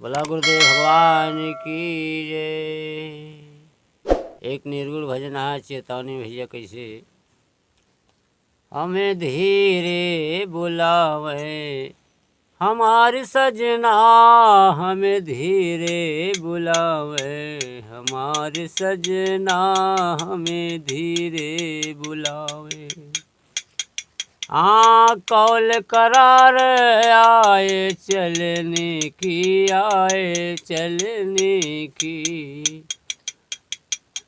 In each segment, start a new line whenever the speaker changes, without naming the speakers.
बोला गुरुदेव भगवान की जय। एक निर्गुण भजन है, चेतावनी भैया कैसे। हमें धीरे बुलावे हमारे सजना, हमें धीरे बुलावे हमारे सजना, हमें धीरे बुलावे। कौल करार आए चलने की, आए चलने की।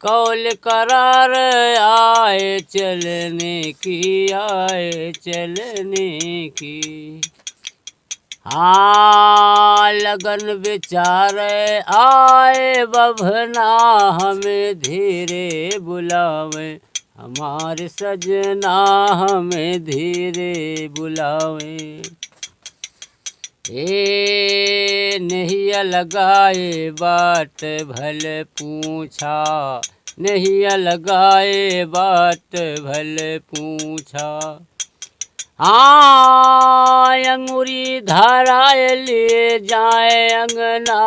कौल करार आए चलने की, आए चलने की। लगन विचार आए बभना, हमें धीरे बुलावे हमारे सजना, हमें धीरे बुलावे। नहीं लगाए बाट भल पूछा, नहीं लगाए बाट भल पूछा। अंगूरी धाराए ले जाए अंगना,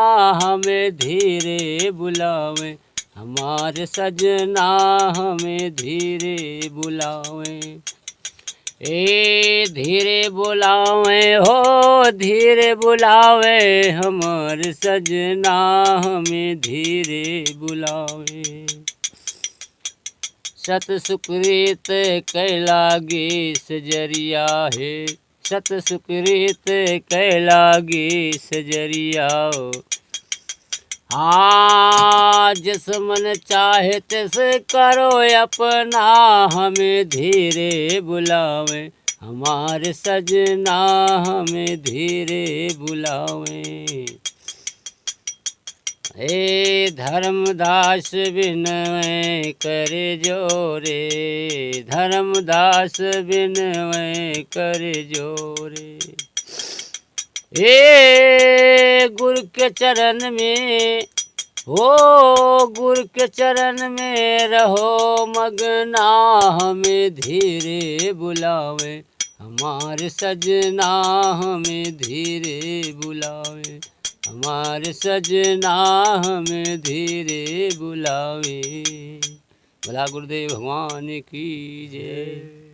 हमें धीरे बुलावे हमारे सजना, हमें धीरे बुलावे। धीरे बुलावे हो धीरे बुलावे हमारे सजना, हमें धीरे बुलावे। सत सुकृत कैलागी सजरिया है, सत सुकृत कैलागी सजरिया। जिस मन चाहे तिस करो अपना, हमें धीरे बुलावे हमारे सजना, हमें धीरे बुलावे। धर्मदास बिनवै करे जोरे, धर्मदास बिनवै करे जोरे। गुरु के चरण में हो, गुरु के चरण में रहो मगना, हमें धीरे बुलावे हमारे सजना, हमें धीरे बुलावे हमारे सजना, हमें धीरे बुलावे। भला गुरुदेव भगवान की जय।